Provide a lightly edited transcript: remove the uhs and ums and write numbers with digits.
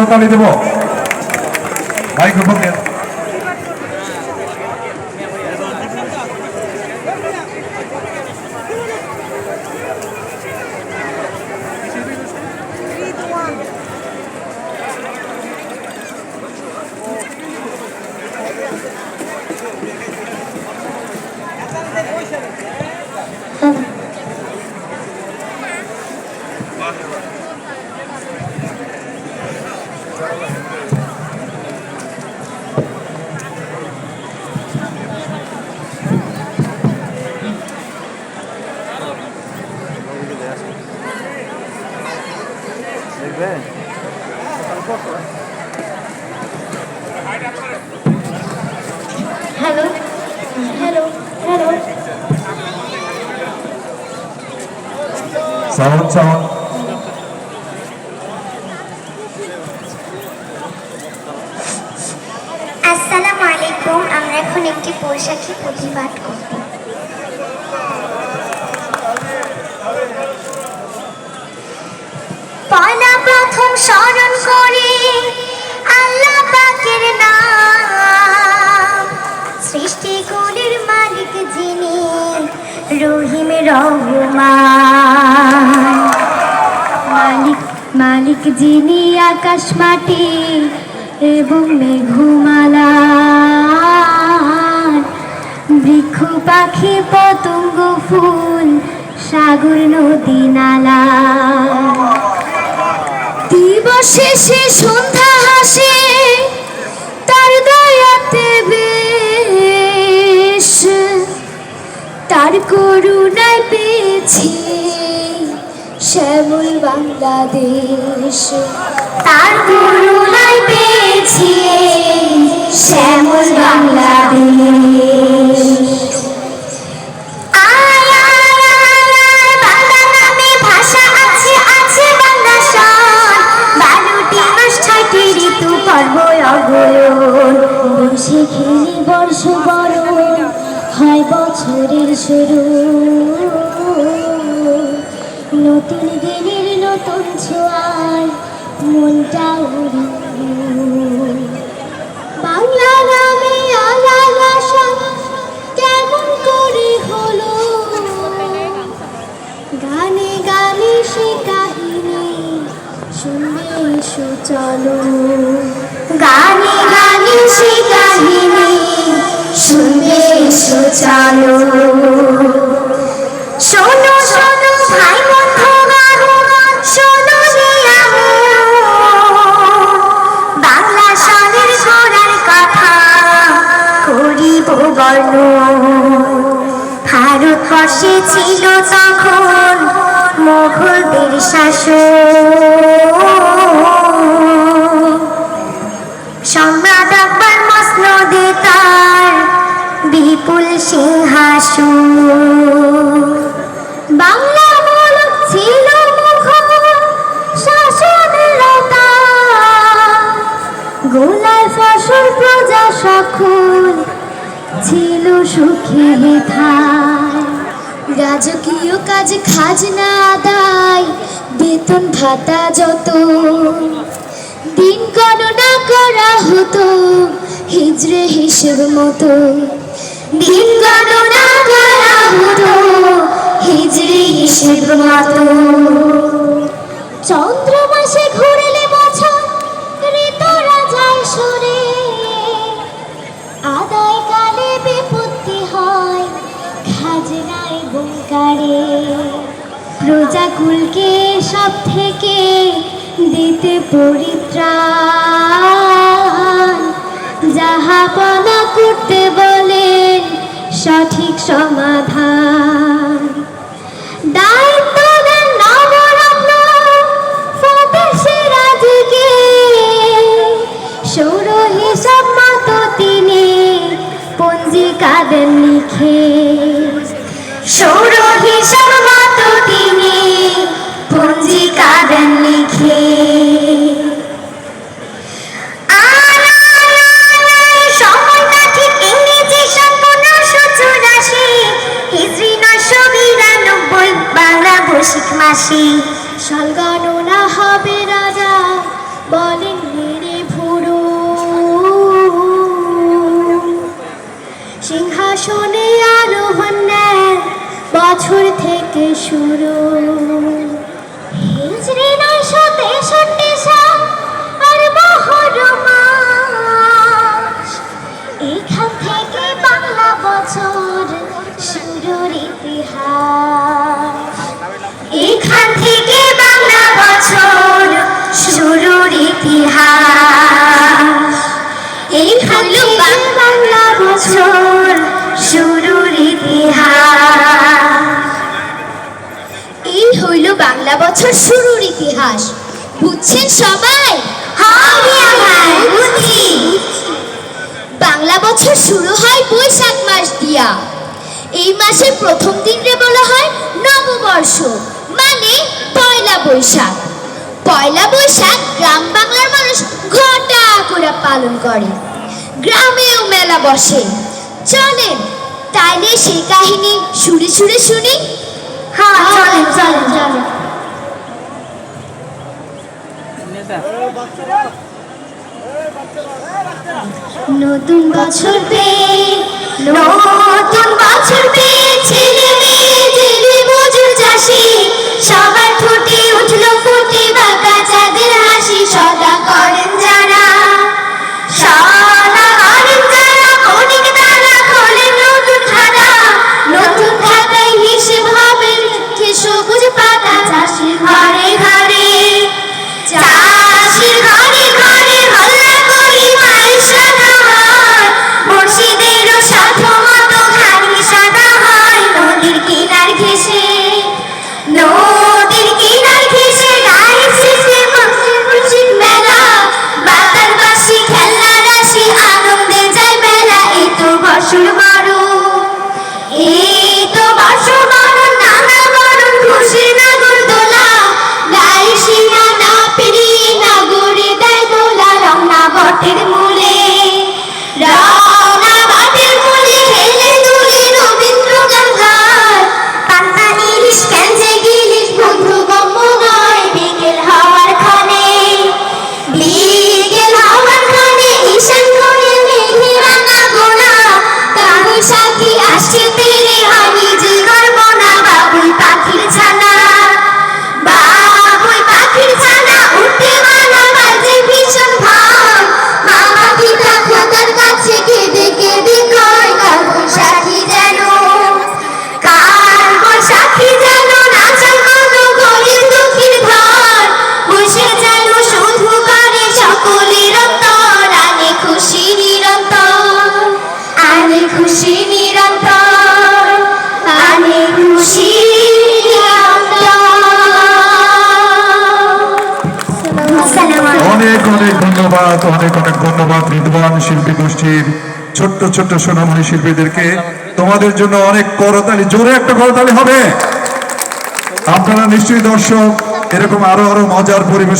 করতালি দেব মাইক্রোফোন নিয়ে Hello, hello, hello. Sound. আসসালামু আলাইকুম। আমরা এখন একটি বৈশাখী প্রতিবাদ করব। পয়লা প্রথম স্মরণ করি আল্লাহ পাকের নাম, সৃষ্টিগুলির মালিক যিনি রহিম রহমান। মালিক যিনি আকাশ মাটি এবং মেঘমালা, বৃক্ষ পাখি পতঙ্গ ফুল সাগর নদী নালা। দিবস শেষে সন্ধ্যা হাসে তার দয়াতে বেশ, তার করুণায় পেয়েছি শ্যামল বাংলাদেশ। তার করুণায় পেয়েছি শ্যামল বাংলাদেশ। বসে খেলি বর্ষ বরণ হয় বছরের শুরু, নতুন দিনের নতুন ছোঁয়ায় মনটা উড়ি। বাংলা নামে আলাল আশা কেমন করে হলো, গানে গানে সে কাহিনী শুনবে এসো চলো। গানে গানে সে কাহিনী শুনবে এসো চলো। শোনো শোনো ভাই বন্ধুগণ, শোনো রে বাংলা স্বরের গোড়ার কথা করিব বর্ণন। ভারতবর্ষে ছিল তখন মোগলদের শাসন, সম্রাট আকবর মসনদে তার বিপুল সিংহাসন। বাংলা মুলুক ছিল মুখর শাসনের গোলায় ফসল প্রজা সকল ছিল সুখে হেথায়। রাজকীয় কাজ খাজনা আদায় বেতন ভাতা যত, দিন গণনা করা হতো হিজরে হিসেব মতো। দিন গণনা করা হতো হিজরে হিসেব মতো। চন্দ্র মাসে ঘুরলে বছর ঋতুরা যায় সরে, আদায় কালে বিপত্তি হয় খাজনায় বঙ্কারে। প্রজাকুলকে সব থেকে দিতে পরিত্রাণ, যাহাপনা করতে বলেন সঠিক সমাধান। দায়িত্ব দেন নবরত্ন ফতেহ সিরাজকে, সৌর হিসাব মতো তিনি পঞ্জিকা দেন লিখে। সৌর হিসাব মতো তিনি পঞ্জিকা দেন লিখে। সময়টা ঠিক ইংরেজি 1584, হিজরি 992, বাংলা বৈশাখ মাসে। সাল গণনা হবে রাজা বলেন শুরু। হিজরি 963 সাল আর মহরম মাস, এখান থেকে বাংলা বছর শুরুর ইতিহাস। এখান থেকে বাংলা বছর শুরুর ইতিহাস। এই হলো বাংলা বছর শুরুর ইতিহাস। এই হইল বাংলা বছর শুরুর ইতিহাস। বুঝছেন সবাই? হ্যাঁ বুঝছি। বাংলা বছর শুরু হয় বৈশাখ মাস দিয়া। এই মাসের প্রথম দিনকে বলা হয় নববর্ষ, মানে পয়লা বৈশাখ। পয়লা বৈশাখ গ্রাম বাংলার মানুষ ঘটা করে পালন করে। গ্রামেও মেলা বসে। চলেন তাইলে সেই কাহিনী সুরে সুরে শুনি। হ্যাঁ চলেন চলেন চলেন। নতুন বছর পেয়ে, নতুন বছর পেয়ে ছেলে মেয়ে জেলে মজুর চাষি সবার ঠোঁটে উঠলো ফুটে বাঁকা চাঁদের হাসি। সদা করেন যারা, সদা করেন যারা অনেক তারা খোলেন নতুন খাতা। নতুন খাতায় হিসেব হবে সবুজ পাতা। চাষির ঘরে ঘরে, চাষির ঘরে ঘরে হল্লা করি মায়ের সাদা হয়। মুর্শিদেরও সাথে মতো ঘানি সাদা হয়। নদীর কিনার ঘেঁষে, নদীর কিনার ঘেঁষে গায়ের শেষে মুর্শিদ মেলা। বাতার বাসি খেলনা রাশি আনন্দে যায় বেলা। এই তো বছর বড়, এই তো বছর বড় নানা বরণ খুশির নাগর দোলা। গায়ে শিরা না পেরিয়ে নাগরে দেয় দোলা। রমনা বটের মূলে, রমনা বটের মূলে হেলে দুলে রবীন্দ্র গান গায়। পান্তা নিলিশ ক্যাঞ্চে গিলিশ বন্ধু গম্য গায়। বিকেল হওয়ার ক্ষণে, বিকেল হওয়ার ক্ষণে ঈশান কোণে মেঘে রাঙা গোনা। কাগজ সাথী আসছে তেরে আমি যে গর্ব না। বাবুই পাখির ছানা, বাবুই পাখির ছানা উঠতে মানা বাজে ভীষণ ভাব। মামা পিতা খোকার কাছে কেঁদে কেঁদে কয় কাল বৈশাখী যেন, কাল বৈশাখী যেন নাচার কোনো গরিব দুঃখীর ঘর। বসে যেন শুধু করে সকলের অন্তর। আনে খুশি নিরন্তর, আনে খুশি নিরন্তর, আনে খুশি অনেক অনেক ধন্যবাদ, অনেক অনেক ধন্যবাদ বিদ্বান শিল্পী গোষ্ঠীর ছোট্ট ছোট্ট সোনামণি শিল্পীদেরকে। তোমাদের জন্য অনেক করতালি, জোরে একটা করতালি হবে। আপনারা নিশ্চয়ই দর্শক এরকম আরো আরো মজার পরিবেশ